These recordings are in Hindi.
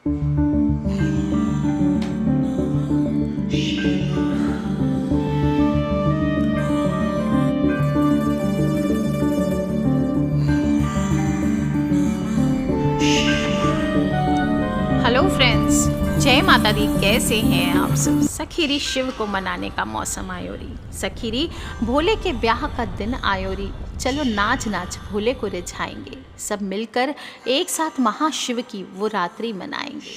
हेलो फ्रेंड्स, जय माता दी। कैसे हैं आप सब? सखीरी शिव को मनाने का मौसम आयो री। सखीरी भोले के ब्याह का दिन आयो री। चलो नाच नाच भोले को रिझाएंगे। सब मिलकर एक साथ महाशिव की वो रात्रि मनाएंगे।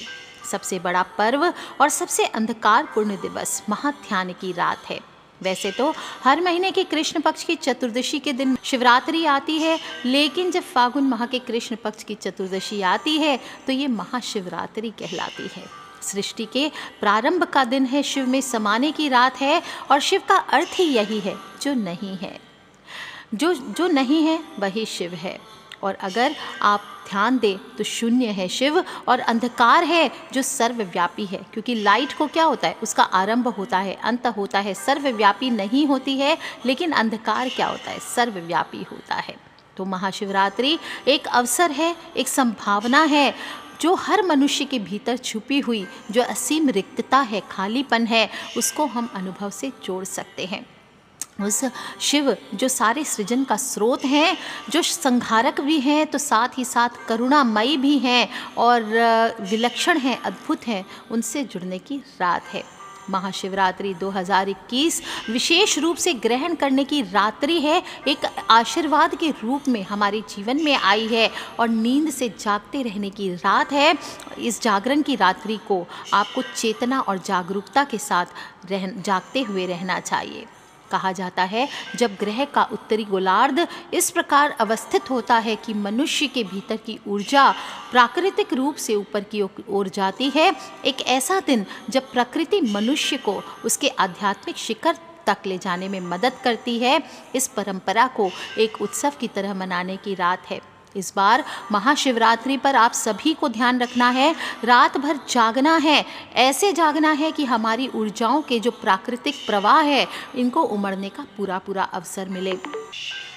सबसे बड़ा पर्व और सबसे अंधकारपूर्ण दिवस महाध्यान की रात है। वैसे तो हर महीने के कृष्ण पक्ष की चतुर्दशी के दिन शिवरात्रि आती है, लेकिन जब फागुन माह के कृष्ण पक्ष की चतुर्दशी आती है तो ये महाशिवरात्रि कहलाती है। सृष्टि के प्रारंभ का दिन है, शिव में समाने की रात है, और शिव का अर्थ ही यही है जो नहीं है। जो नहीं है वही शिव है। और अगर आप ध्यान दें तो शून्य है शिव, और अंधकार है जो सर्वव्यापी है। क्योंकि लाइट को क्या होता है, उसका आरंभ होता है, अंत होता है, सर्वव्यापी नहीं होती है। लेकिन अंधकार क्या होता है, सर्वव्यापी होता है। तो महाशिवरात्रि एक अवसर है, एक संभावना है जो हर मनुष्य के भीतर छुपी हुई जो असीम रिक्तता है, खालीपन है, उसको हम अनुभव से जोड़ सकते हैं। उस शिव जो सारे सृजन का स्रोत हैं, जो संहारक भी हैं तो साथ ही साथ करुणामयी भी हैं और विलक्षण हैं, अद्भुत हैं, उनसे जुड़ने की रात है। महाशिवरात्रि 2021 विशेष रूप से ग्रहण करने की रात्रि है। एक आशीर्वाद के रूप में हमारे जीवन में आई है और नींद से जागते रहने की रात है। इस जागरण की रात्रि को आपको चेतना और जागरूकता के साथ जागते हुए रहना चाहिए। कहा जाता है जब ग्रह का उत्तरी गोलार्ध इस प्रकार अवस्थित होता है कि मनुष्य के भीतर की ऊर्जा प्राकृतिक रूप से ऊपर की ओर जाती है, एक ऐसा दिन जब प्रकृति मनुष्य को उसके आध्यात्मिक शिखर तक ले जाने में मदद करती है, इस परंपरा को एक उत्सव की तरह मनाने की रात है। इस बार महाशिवरात्रि पर आप सभी को ध्यान रखना है, रात भर जागना है। ऐसे जागना है कि हमारी ऊर्जाओं के जो प्राकृतिक प्रवाह है, इनको उमड़ने का पूरा अवसर मिले।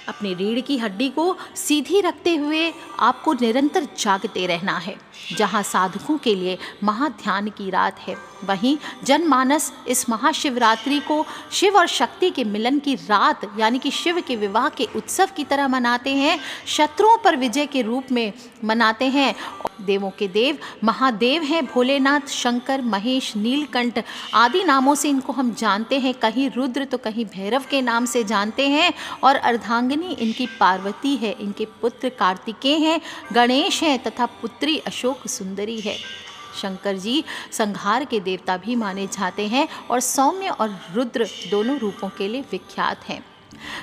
अपनी रीढ़ की हड्डी को सीधी रखते हुए आपको निरंतर जागते रहना है। जहाँ साधकों के लिए महाध्यान की रात है, वहीं जनमानस इस महाशिवरात्रि को शिव और शक्ति के मिलन की रात यानी कि शिव के विवाह के उत्सव की तरह मनाते हैं, शत्रुओं पर विजय के रूप में मनाते हैं। देवों के देव महादेव हैं भोलेनाथ, शंकर, महेश, नीलकंठ आदि नामों से इनको हम जानते हैं। कहीं रुद्र तो कहीं भैरव के नाम से जानते हैं। और अर्धांगिनी इनकी पार्वती है, इनके पुत्र कार्तिकेय हैं, गणेश हैं तथा पुत्री अशोक सुंदरी है। शंकर जी संहार के देवता भी माने जाते हैं और सौम्य और रुद्र दोनों रूपों के लिए विख्यात हैं।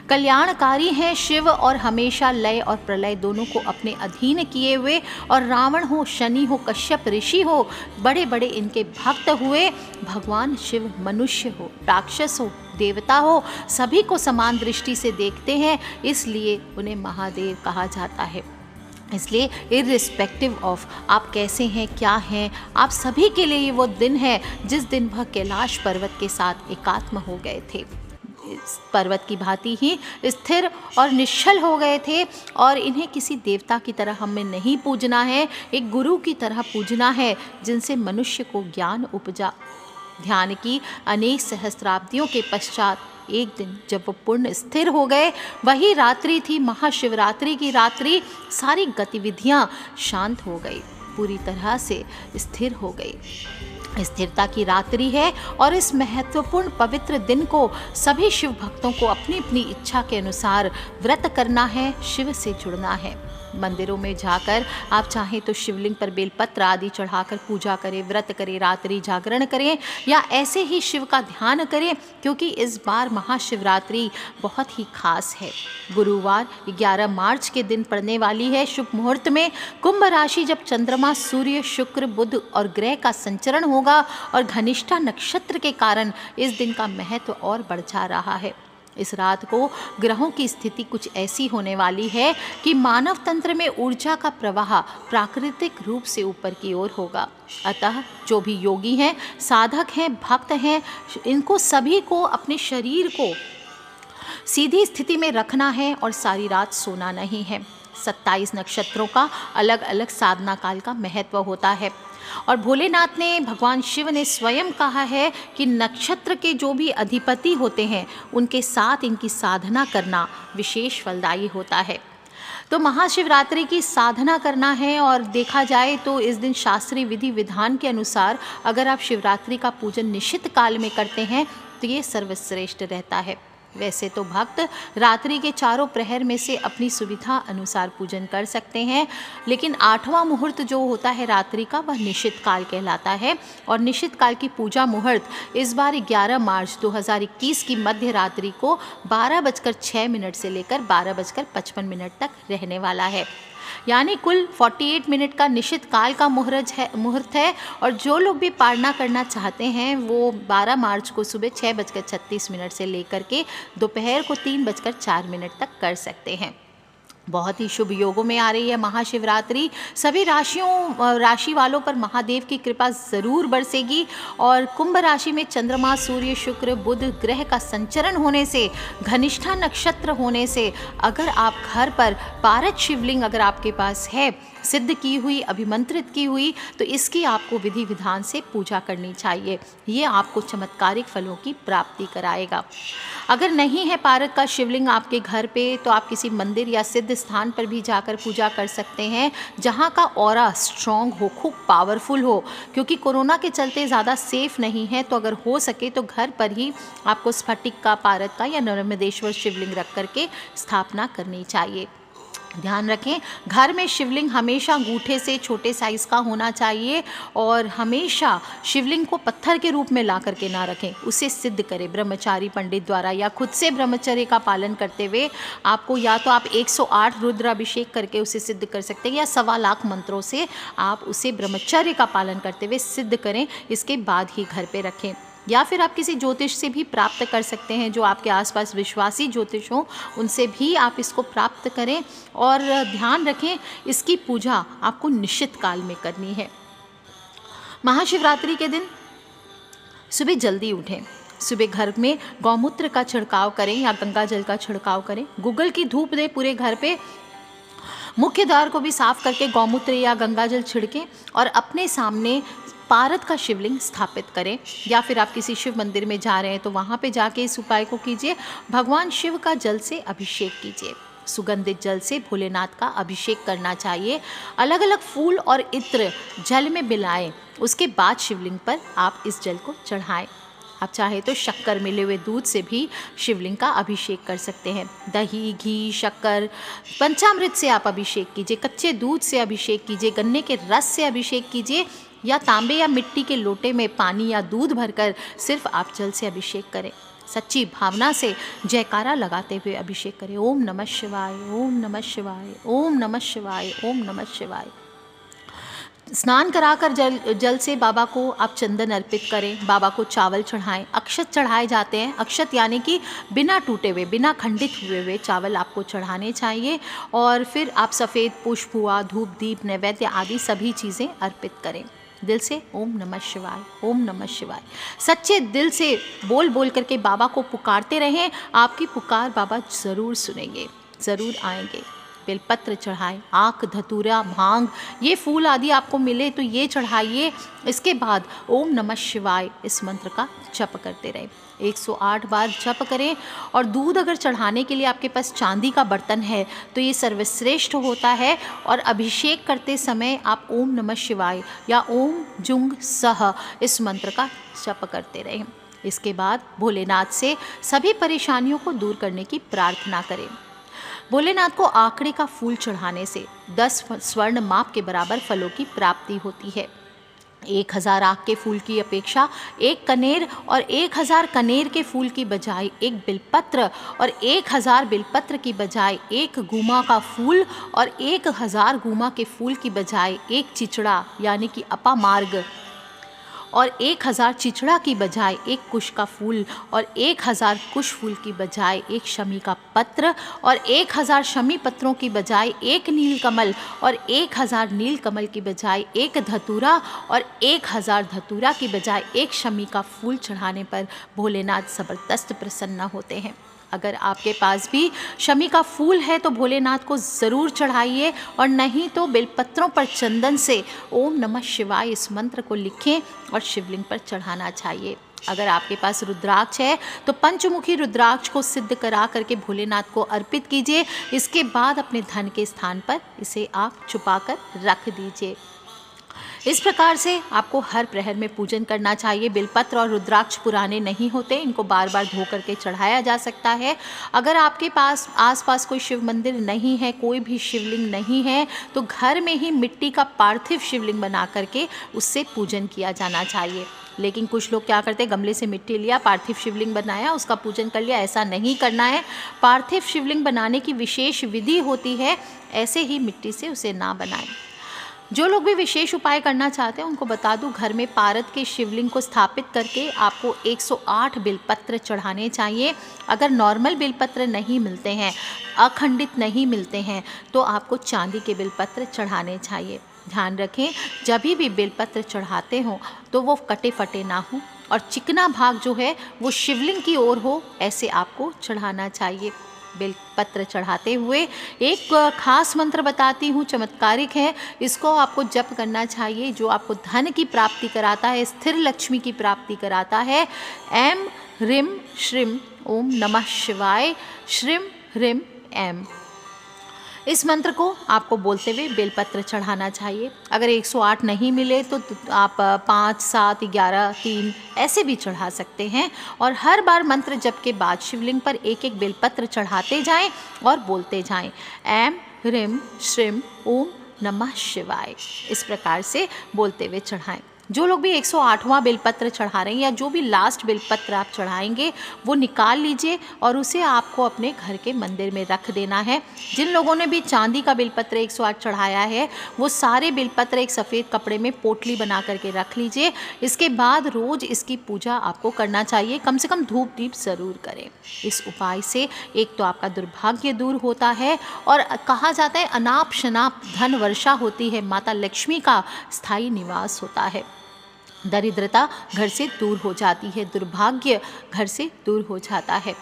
कल्याणकारी हैं शिव और हमेशा लय और प्रलय दोनों को अपने अधीन किए हुए, और रावण हो, शनि हो, कश्यप ऋषि हो, बड़े बड़े इनके भक्त हुए। भगवान शिव मनुष्य हो, राक्षस हो, देवता हो, सभी को समान दृष्टि से देखते हैं, इसलिए उन्हें महादेव कहा जाता है। इसलिए इर्रिस्पेक्टिव ऑफ आप कैसे हैं, क्या हैं, आप सभी के लिए ये वो दिन है जिस दिन वह कैलाश पर्वत के साथ एकात्म हो गए थे। इस पर्वत की भांति ही स्थिर और निश्चल हो गए थे, और इन्हें किसी देवता की तरह हमें नहीं पूजना है, एक गुरु की तरह पूजना है जिनसे मनुष्य को ज्ञान उपजा। ध्यान की अनेक सहस्त्राब्दियों के पश्चात एक दिन जब वो पूर्ण स्थिर हो गए, वही रात्रि थी महाशिवरात्रि की रात्रि। सारी गतिविधियां शांत हो गई, पूरी तरह से स्थिर हो गई। स्थिरता की रात्रि है, और इस महत्वपूर्ण पवित्र दिन को सभी शिव भक्तों को अपनी अपनी इच्छा के अनुसार व्रत करना है, शिव से जुड़ना है। मंदिरों में जाकर आप चाहें तो शिवलिंग पर बेलपत्र आदि चढ़ाकर पूजा करें, व्रत करें, रात्रि जागरण करें, या ऐसे ही शिव का ध्यान करें, क्योंकि इस बार महाशिवरात्रि बहुत ही खास है। गुरुवार 11 मार्च के दिन पड़ने वाली है। शुभ मुहूर्त में कुंभ राशि जब चंद्रमा, सूर्य, शुक्र, बुध और ग्रह का संचरण होगा, और घनिष्ठा नक्षत्र के कारण इस दिन का महत्व और बढ़ जा रहा है। इस रात को ग्रहों की स्थिति कुछ ऐसी होने वाली है कि मानव तंत्र में ऊर्जा का प्रवाह प्राकृतिक रूप से ऊपर की ओर होगा। अतः जो भी योगी हैं, साधक हैं, भक्त हैं, इनको सभी को अपने शरीर को सीधी स्थिति में रखना है और सारी रात सोना नहीं है। 27 नक्षत्रों का अलग अलग साधना काल का महत्व होता है। और भोलेनाथ ने, भगवान शिव ने स्वयं कहा है कि नक्षत्र के जो भी अधिपति होते हैं उनके साथ इनकी साधना करना विशेष फलदायी होता है। तो महाशिवरात्रि की साधना करना है, और देखा जाए तो इस दिन शास्त्रीय विधि विधान के अनुसार अगर आप शिवरात्रि का पूजन निश्चित काल में करते हैं तो ये सर्वश्रेष्ठ रहता है। वैसे तो भक्त रात्रि के चारों प्रहर में से अपनी सुविधा अनुसार पूजन कर सकते हैं, लेकिन 8वां मुहूर्त जो होता है रात्रि का, वह निश्चित काल कहलाता है। और निश्चित काल की पूजा मुहूर्त इस बार 11 मार्च 2021 की मध्य रात्रि को 12:06 से लेकर 12:55 तक रहने वाला है। यानी कुल 48 मिनट का निश्चित काल का मुहूर्त है। और जो लोग भी पारणा करना चाहते हैं वो 12 मार्च को सुबह 6:36 से लेकर के दोपहर को 3:04 तक कर सकते हैं। बहुत ही शुभ योगों में आ रही है महाशिवरात्रि। सभी राशि वालों पर महादेव की कृपा ज़रूर बरसेगी। और कुंभ राशि में चंद्रमा, सूर्य, शुक्र, बुध ग्रह का संचरण होने से, घनिष्ठा नक्षत्र होने से, अगर आप घर पर पारद शिवलिंग अगर आपके पास है, सिद्ध की हुई, अभिमंत्रित की हुई, तो इसकी आपको विधि विधान से पूजा करनी चाहिए। ये आपको चमत्कारिक फलों की प्राप्ति कराएगा। अगर नहीं है पारद का शिवलिंग आपके घर पे, तो आप किसी मंदिर या सिद्ध स्थान पर भी जाकर पूजा कर सकते हैं जहाँ का ऑरा स्ट्रॉन्ग हो, खूब पावरफुल हो। क्योंकि कोरोना के चलते ज़्यादा सेफ नहीं है, तो अगर हो सके तो घर पर ही आपको स्फटिक का, पारद का या नर्मदेश्वर शिवलिंग रख करके स्थापना करनी चाहिए। ध्यान रखें, घर में शिवलिंग हमेशा अंगूठे से छोटे साइज़ का होना चाहिए। और हमेशा शिवलिंग को पत्थर के रूप में ला करके ना रखें, उसे सिद्ध करें ब्रह्मचारी पंडित द्वारा या खुद से ब्रह्मचर्य का पालन करते हुए। आपको या तो आप 108 रुद्राभिषेक करके उसे सिद्ध कर सकते हैं, या 1.25 लाख मंत्रों से आप उसे ब्रह्मचर्य का पालन करते हुए सिद्ध करें। इसके बाद ही घर पे रखें। या फिर आप किसी ज्योतिष से भी प्राप्त कर सकते हैं, जो आपके आसपास विश्वासी ज्योतिष हों, उनसे भी आप इसको प्राप्त करें। और ध्यान रखें, इसकी पूजा आपको निश्चित काल में करनी है। महाशिवरात्रि के दिन सुबह जल्दी उठें, सुबह घर में गौमूत्र का छिड़काव करें या गंगा जल का छिड़काव करें, गूगल की धूप दें पूरे घर पे, मुख्य द्वार को भी साफ करके गौमूत्र या गंगा जल छिड़कें और अपने सामने पारद का शिवलिंग स्थापित करें। या फिर आप किसी शिव मंदिर में जा रहे हैं तो वहाँ पे जाके इस उपाय को कीजिए। भगवान शिव का जल से अभिषेक कीजिए, सुगंधित जल से भोलेनाथ का अभिषेक करना चाहिए। अलग अलग फूल और इत्र जल में मिलाएं, उसके बाद शिवलिंग पर आप इस जल को चढ़ाएं। आप चाहे तो शक्कर मिले हुए दूध से भी शिवलिंग का अभिषेक कर सकते हैं। दही, घी, शक्कर, पंचामृत से आप अभिषेक कीजिए, कच्चे दूध से अभिषेक कीजिए, गन्ने के रस से अभिषेक कीजिए, या तांबे या मिट्टी के लोटे में पानी या दूध भरकर सिर्फ आप जल से अभिषेक करें। सच्ची भावना से जयकारा लगाते हुए अभिषेक करें। ओम नमः शिवाय, ओम नमः शिवाय, ओम नमः शिवाय, ओम नमः शिवाय। स्नान कराकर जल से बाबा को आप चंदन अर्पित करें, बाबा को चावल चढ़ाएं, अक्षत चढ़ाए जाते हैं। अक्षत यानी कि बिना टूटे हुए, बिना खंडित हुए चावल आपको चढ़ाने चाहिए। और फिर आप सफ़ेद पुष्प हुआ, धूप, दीप, नैवेद्य आदि सभी चीज़ें अर्पित करें। दिल से ओम नमः शिवाय, ओम नमः शिवाय सच्चे दिल से बोल बोल करके बाबा को पुकारते रहें। आपकी पुकार बाबा ज़रूर सुनेंगे, ज़रूर आएंगे। बेलपत्र चढ़ाएं, आक, धतूरा, भांग, ये फूल आदि आपको मिले तो ये चढ़ाइए। इसके बाद ओम नमः शिवाय इस मंत्र का जप करते रहें। 108 बार जप करें। और दूध अगर चढ़ाने के लिए आपके पास चांदी का बर्तन है तो ये सर्वश्रेष्ठ होता है। और अभिषेक करते समय आप ओम नमः शिवाय या ओम जुंग सह इस मंत्र का जप करते रहें। इसके बाद भोलेनाथ से सभी परेशानियों को दूर करने की प्रार्थना करें। भोलेनाथ को आंकड़े का फूल चढ़ाने से 10 स्वर्ण माप के बराबर फलों की प्राप्ति होती है। 1000 आक के फूल की अपेक्षा 1 कनेर और 1000 कनेर के फूल की बजाय 1 बिलपत्र और 1000 बिलपत्र की बजाय 1 गुमा का फूल और 1000 गुमा के फूल की बजाय 1 चिचड़ा यानी कि अपामार्ग और 1000 चिचड़ा की बजाय 1 कुश का फूल और 1000 कुश फूल की बजाय 1 शमी का पत्र और 1000 शमी पत्रों की बजाय 1 नीलकमल और 1000 नीलकमल की बजाय 1 धतूरा और 1000 धतूरा की बजाय 1 शमी का फूल चढ़ाने पर भोलेनाथ ज़बरदस्त प्रसन्न होते हैं। अगर आपके पास भी शमी का फूल है तो भोलेनाथ को ज़रूर चढ़ाइए, और नहीं तो बेलपत्रों पर चंदन से ओम नमः शिवाय इस मंत्र को लिखें और शिवलिंग पर चढ़ाना चाहिए। अगर आपके पास रुद्राक्ष है तो पंचमुखी रुद्राक्ष को सिद्ध करा करके भोलेनाथ को अर्पित कीजिए। इसके बाद अपने धन के स्थान पर इसे आप छुपा कर रख दीजिए। इस प्रकार से आपको हर प्रहर में पूजन करना चाहिए। बेलपत्र और रुद्राक्ष पुराने नहीं होते, इनको बार बार धो करके चढ़ाया जा सकता है। अगर आपके पास आसपास कोई शिव मंदिर नहीं है, कोई भी शिवलिंग नहीं है, तो घर में ही मिट्टी का पार्थिव शिवलिंग बना करके उससे पूजन किया जाना चाहिए। लेकिन कुछ लोग क्या करते हैं, गमले से मिट्टी लिया, पार्थिव शिवलिंग बनाया, उसका पूजन कर लिया। ऐसा नहीं करना है। पार्थिव शिवलिंग बनाने की विशेष विधि होती है, ऐसे ही मिट्टी से उसे ना बनाएं। जो लोग भी विशेष उपाय करना चाहते हैं उनको बता दूं, घर में पारद के शिवलिंग को स्थापित करके आपको 108 बेलपत्र चढ़ाने चाहिए। अगर नॉर्मल बेलपत्र नहीं मिलते हैं, अखंडित नहीं मिलते हैं, तो आपको चांदी के बेलपत्र चढ़ाने चाहिए। ध्यान रखें, जब भी बेलपत्र चढ़ाते हों तो वो कटे फटे ना हो और चिकना भाग जो है वो शिवलिंग की ओर हो, ऐसे आपको चढ़ाना चाहिए। बेलपत्र चढ़ाते हुए एक खास मंत्र बताती हूँ, चमत्कारिक है। इसको आपको जप करना चाहिए, जो आपको धन की प्राप्ति कराता है, स्थिर लक्ष्मी की प्राप्ति कराता है। ऐम ह्रीम श्रीम ओम नमः शिवाय श्रीम ह्रीम ऐम। इस मंत्र को आपको बोलते हुए बेलपत्र चढ़ाना चाहिए। अगर 108 नहीं मिले तो आप 5, 7, 11, 3 ऐसे भी चढ़ा सकते हैं। और हर बार मंत्र जप के बाद शिवलिंग पर एक एक बेलपत्र चढ़ाते जाएं और बोलते जाएं, ऐम ह्रीम श्रीम ओम नमः शिवाय। इस प्रकार से बोलते हुए चढ़ाएं। जो लोग भी 108वां बेलपत्र चढ़ा रहे हैं या जो भी लास्ट बेलपत्र आप चढ़ाएंगे वो निकाल लीजिए और उसे आपको अपने घर के मंदिर में रख देना है। जिन लोगों ने भी चांदी का बेलपत्र 108 चढ़ाया है वो सारे बेलपत्र एक सफ़ेद कपड़े में पोटली बना करके रख लीजिए। इसके बाद रोज़ इसकी पूजा आपको करना चाहिए, कम से कम धूप दीप ज़रूर करें। इस उपाय से एक तो आपका दुर्भाग्य दूर होता है और कहा जाता है अनाप शनाप धन वर्षा होती है, माता लक्ष्मी का स्थायी निवास होता है। दरिद्रता घर से दूर हो जाती है, दुर्भाग्य घर से दूर हो जाता है।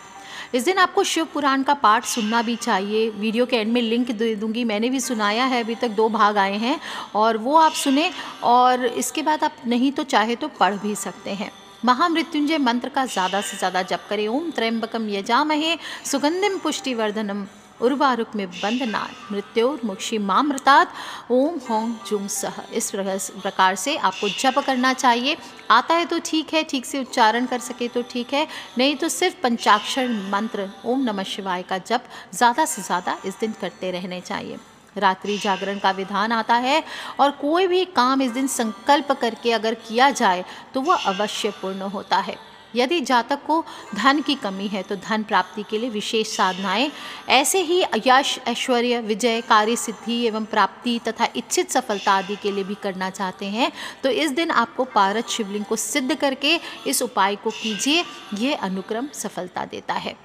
इस दिन आपको शिव पुराण का पाठ सुनना भी चाहिए। वीडियो के एंड में लिंक दे दूंगी, मैंने भी सुनाया है, अभी तक 2 भाग आए हैं और वो आप सुने। और इसके बाद आप नहीं तो चाहे तो पढ़ भी सकते हैं। महामृत्युंजय मंत्र का ज़्यादा से ज़्यादा जप करें। ओम त्र्यंबकम यजामहे सुगंधिम पुष्टिवर्धनम उर्वारुक में बंधनात् मृत्योर्मुक्षी मामृतात् ओम हों जुम सह। इस प्रकार से आपको जप करना चाहिए। आता है तो ठीक है, ठीक से उच्चारण कर सके तो ठीक है, नहीं तो सिर्फ पंचाक्षर मंत्र ओम नमः शिवाय का जप ज़्यादा से ज़्यादा इस दिन करते रहने चाहिए। रात्रि जागरण का विधान आता है और कोई भी काम इस दिन संकल्प करके अगर किया जाए तो वह अवश्य पूर्ण होता है। यदि जातक को धन की कमी है तो धन प्राप्ति के लिए विशेष साधनाएं, ऐसे ही यश ऐश्वर्य विजय कार्य सिद्धि एवं प्राप्ति तथा इच्छित सफलता आदि के लिए भी करना चाहते हैं तो इस दिन आपको पारद शिवलिंग को सिद्ध करके इस उपाय को कीजिए। ये अनुक्रम सफलता देता है।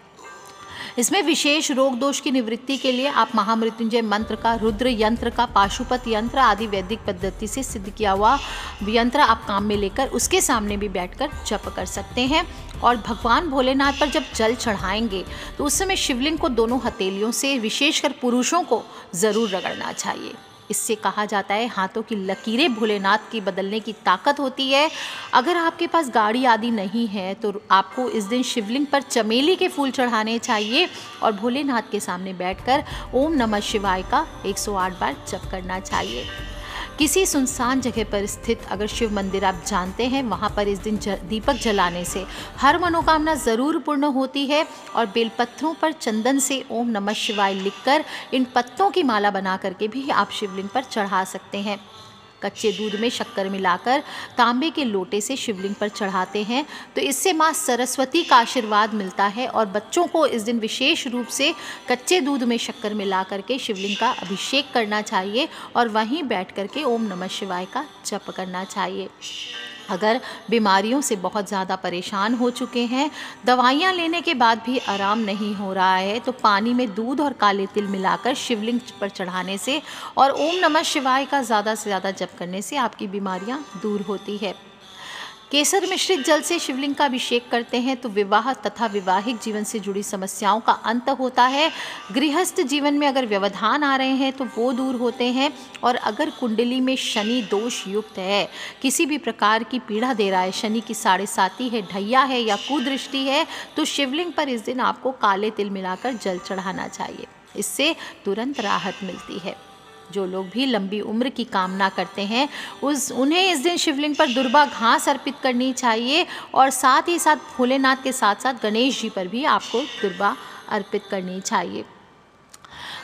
इसमें विशेष रोग दोष की निवृत्ति के लिए आप महामृत्युंजय मंत्र का, रुद्र यंत्र का, पाशुपत यंत्र आदि वैदिक पद्धति से सिद्ध किया हुआ यंत्र आप काम में लेकर उसके सामने भी बैठकर जप कर सकते हैं। और भगवान भोलेनाथ पर जब जल चढ़ाएंगे तो उस समय शिवलिंग को दोनों हथेलियों से, विशेषकर पुरुषों को ज़रूर रगड़ना चाहिए। इससे कहा जाता है हाथों की लकीरें भोलेनाथ की बदलने की ताकत होती है। अगर आपके पास गाड़ी आदि नहीं है तो आपको इस दिन शिवलिंग पर चमेली के फूल चढ़ाने चाहिए और भोलेनाथ के सामने बैठकर ओम नमः शिवाय का 108 बार जप करना चाहिए। किसी सुनसान जगह पर स्थित अगर शिव मंदिर आप जानते हैं, वहाँ पर इस दिन दीपक जलाने से हर मनोकामना ज़रूर पूर्ण होती है। और बेलपत्रों पर चंदन से ओम नमः शिवाय लिखकर इन पत्तों की माला बना करके भी आप शिवलिंग पर चढ़ा सकते हैं। कच्चे दूध में शक्कर मिलाकर तांबे के लोटे से शिवलिंग पर चढ़ाते हैं तो इससे माँ सरस्वती का आशीर्वाद मिलता है। और बच्चों को इस दिन विशेष रूप से कच्चे दूध में शक्कर मिला करके शिवलिंग का अभिषेक करना चाहिए और वहीं बैठ करके ओम नमः शिवाय का जप करना चाहिए। अगर बीमारियों से बहुत ज़्यादा परेशान हो चुके हैं, दवाइयाँ लेने के बाद भी आराम नहीं हो रहा है, तो पानी में दूध और काले तिल मिलाकर शिवलिंग पर चढ़ाने से और ओम नमः शिवाय का ज़्यादा से ज़्यादा जप करने से आपकी बीमारियाँ दूर होती है। केसर मिश्रित जल से शिवलिंग का अभिषेक करते हैं तो विवाह तथा वैवाहिक जीवन से जुड़ी समस्याओं का अंत होता है। गृहस्थ जीवन में अगर व्यवधान आ रहे हैं तो वो दूर होते हैं। और अगर कुंडली में शनि दोष युक्त है, किसी भी प्रकार की पीड़ा दे रहा है, शनि की 7.5 है, ढैया है या कुदृष्टि है, तो शिवलिंग पर इस दिन आपको काले तिल मिलाकर जल चढ़ाना चाहिए। इससे तुरंत राहत मिलती है। जो लोग भी लंबी उम्र की कामना करते हैं उन्हें इस दिन शिवलिंग पर दुर्वा घास अर्पित करनी चाहिए। और साथ ही साथ भोलेनाथ के साथ साथ गणेश जी पर भी आपको दुर्वा अर्पित करनी चाहिए।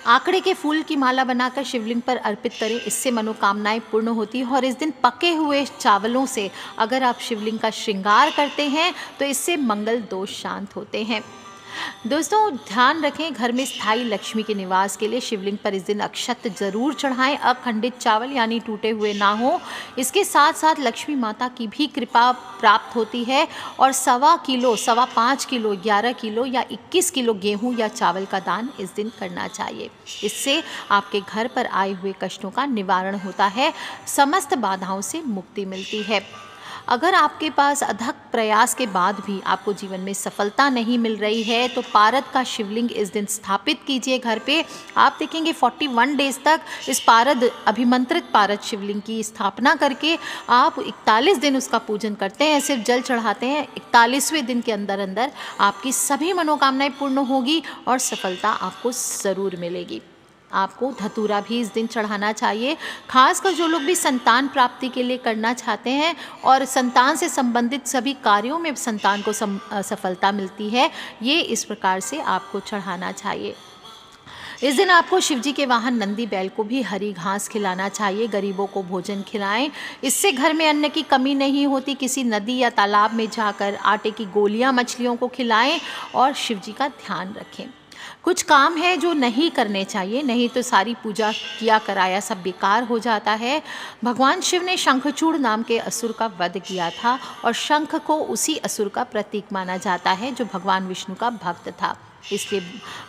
आंकड़े के फूल की माला बनाकर शिवलिंग पर अर्पित करें, इससे मनोकामनाएं पूर्ण होती हैं। और इस दिन पके हुए चावलों से अगर आप शिवलिंग का श्रृंगार करते हैं तो इससे मंगल दोष शांत होते हैं। दोस्तों, ध्यान रखें, घर में स्थायी लक्ष्मी के निवास के लिए शिवलिंग पर इस दिन अक्षत जरूर चढ़ाएं। अखंडित चावल यानी टूटे हुए ना हो। इसके साथ साथ लक्ष्मी माता की भी कृपा प्राप्त होती है। और 1.25 किलो, 5.25 किलो, 11 किलो या 21 किलो गेहूं या चावल का दान इस दिन करना चाहिए। इससे आपके घर पर आए हुए कष्टों का निवारण होता है, समस्त बाधाओं से मुक्ति मिलती है। अगर आपके पास अथक प्रयास के बाद भी आपको जीवन में सफलता नहीं मिल रही है तो पारद का शिवलिंग इस दिन स्थापित कीजिए घर पे। आप देखेंगे 41 डेज तक इस पारद, अभिमंत्रित पारद शिवलिंग की स्थापना करके आप 41 दिन उसका पूजन करते हैं, सिर्फ जल चढ़ाते हैं। 41वें दिन के अंदर अंदर आपकी सभी मनोकामनाएं पूर्ण होगी और सफलता आपको ज़रूर मिलेगी। आपको धतूरा भी इस दिन चढ़ाना चाहिए। खासकर जो लोग भी संतान प्राप्ति के लिए करना चाहते हैं और संतान से संबंधित सभी कार्यों में संतान को सफलता मिलती है, ये इस प्रकार से आपको चढ़ाना चाहिए। इस दिन आपको शिवजी के वाहन नंदी बैल को भी हरी घास खिलाना चाहिए। गरीबों को भोजन खिलाएं, इससे घर में अन्न की कमी नहीं होती। किसी नदी या तालाब में जाकर आटे की गोलियां मछलियों को खिलाएं और शिवजी का ध्यान रखें। कुछ काम है जो नहीं करने चाहिए, नहीं तो सारी पूजा किया कराया सब बेकार हो जाता है। भगवान शिव ने शंखचूड़ नाम के असुर का वध किया था और शंख को उसी असुर का प्रतीक माना जाता है जो भगवान विष्णु का भक्त था। इसलिए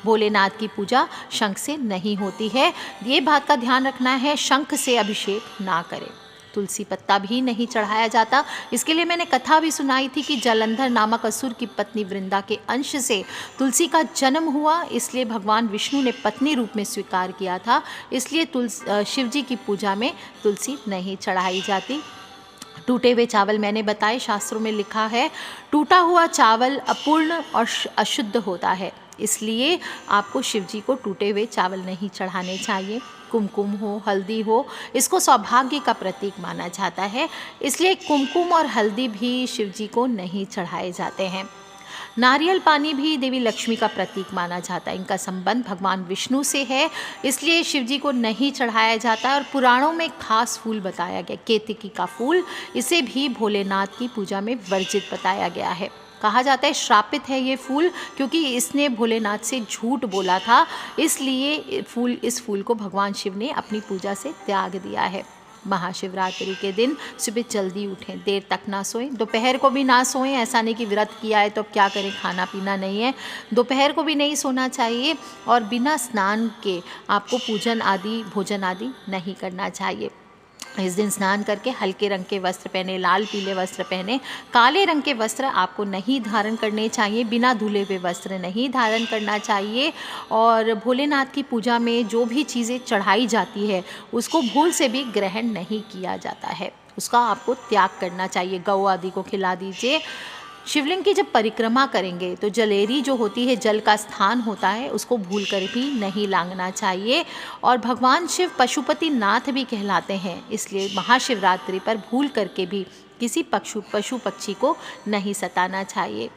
भोलेनाथ की पूजा शंख से नहीं होती है। ये बात का ध्यान रखना है, शंख से अभिषेक ना करें। तुलसी पत्ता भी नहीं चढ़ाया जाता। इसके लिए मैंने कथा भी सुनाई थी कि जलंधर नामक असुर की पत्नी वृंदा के अंश से तुलसी का जन्म हुआ, इसलिए भगवान विष्णु ने पत्नी रूप में स्वीकार किया था। इसलिए शिव जी की पूजा में तुलसी नहीं चढ़ाई जाती। टूटे हुए चावल मैंने बताए, शास्त्रों में लिखा है टूटा हुआ चावल अपूर्ण और अशुद्ध होता है, इसलिए आपको शिवजी को टूटे हुए चावल नहीं चढ़ाने चाहिए। कुमकुम हो, हल्दी हो, इसको सौभाग्य का प्रतीक माना जाता है, इसलिए कुमकुम और हल्दी भी शिवजी को नहीं चढ़ाए जाते हैं। नारियल पानी भी देवी लक्ष्मी का प्रतीक माना जाता है। इनका संबंध भगवान विष्णु से है, इसलिए शिवजी को नहीं चढ़ाया जाता। और पुराणों में एक खास फूल बताया गया, केतकी का फूल, इसे भी भोलेनाथ की पूजा में वर्जित बताया गया है। कहा जाता है श्रापित है ये फूल, क्योंकि इसने भोलेनाथ से झूठ बोला था, इसलिए इस फूल को भगवान शिव ने अपनी पूजा से त्याग दिया है। महाशिवरात्रि के दिन सुबह जल्दी उठें, देर तक ना सोएं, दोपहर को भी ना सोएं। ऐसा नहीं कि व्रत किया है तो अब क्या करें, खाना पीना नहीं है, दोपहर को भी नहीं सोना चाहिए। और बिना स्नान के आपको पूजन आदि, भोजन आदि नहीं करना चाहिए। इस दिन स्नान करके हल्के रंग के वस्त्र पहने, लाल पीले वस्त्र पहने, काले रंग के वस्त्र आपको नहीं धारण करने चाहिए, बिना धुले हुए वस्त्र नहीं धारण करना चाहिए। और भोलेनाथ की पूजा में जो भी चीज़ें चढ़ाई जाती है उसको भूल से भी ग्रहण नहीं किया जाता है, उसका आपको त्याग करना चाहिए। गौ आदि को खिला दीजिए। शिवलिंग की जब परिक्रमा करेंगे तो जलेरी जो होती है, जल का स्थान होता है, उसको भूल कर भी नहीं लांघना चाहिए। और भगवान शिव पशुपति नाथ भी कहलाते हैं, इसलिए महाशिवरात्रि पर भूल करके भी किसी पशु पक्षी को नहीं सताना चाहिए।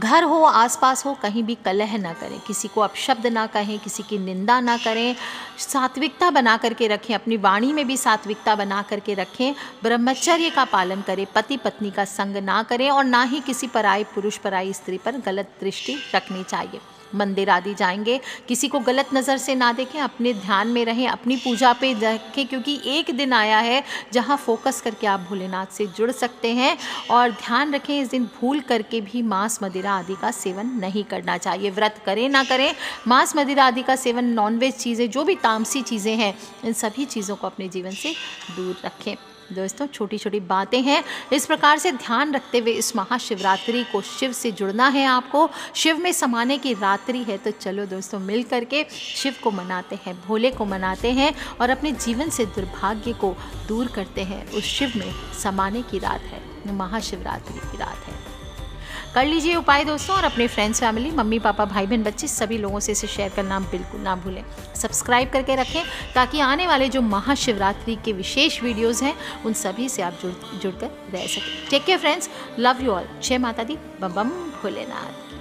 घर हो, आसपास हो, कहीं भी कलह ना करें, किसी को अपशब्द ना कहें, किसी की निंदा ना करें। सात्विकता बना करके रखें, अपनी वाणी में भी सात्विकता बना करके रखें। ब्रह्मचर्य का पालन करें, पति पत्नी का संग ना करें और ना ही किसी पराई पुरुष, पराई स्त्री पर गलत दृष्टि रखनी चाहिए। मंदिर आदि जाएंगे, किसी को गलत नज़र से ना देखें, अपने ध्यान में रहें, अपनी पूजा पे रखें, क्योंकि एक दिन आया है जहां फोकस करके आप भोलेनाथ से जुड़ सकते हैं। और ध्यान रखें, इस दिन भूल करके भी मांस मदिरा आदि का सेवन नहीं करना चाहिए। व्रत करें ना करें, मांस मदिरा आदि का सेवन, नॉनवेज चीज़ें, जो भी तामसी चीज़ें हैं, इन सभी चीज़ों को अपने जीवन से दूर रखें। दोस्तों छोटी छोटी बातें हैं, इस प्रकार से ध्यान रखते हुए इस महाशिवरात्रि को शिव से जुड़ना है आपको। शिव में समाने की रात्रि है, तो चलो दोस्तों मिल करके शिव को मनाते हैं, भोले को मनाते हैं और अपने जीवन से दुर्भाग्य को दूर करते हैं। उस शिव में समाने की रात है, महाशिवरात्रि की रात है। कर लीजिए उपाय दोस्तों, और अपने फ्रेंड्स, फैमिली, मम्मी पापा, भाई बहन, बच्चे सभी लोगों से इसे शेयर करना बिल्कुल ना भूलें। सब्सक्राइब करके रखें ताकि आने वाले जो महाशिवरात्रि के विशेष वीडियोस हैं उन सभी से आप जुड़कर रह सकें। Take care friends, love you all. जय माता दी, बम बम भोलेनाथ।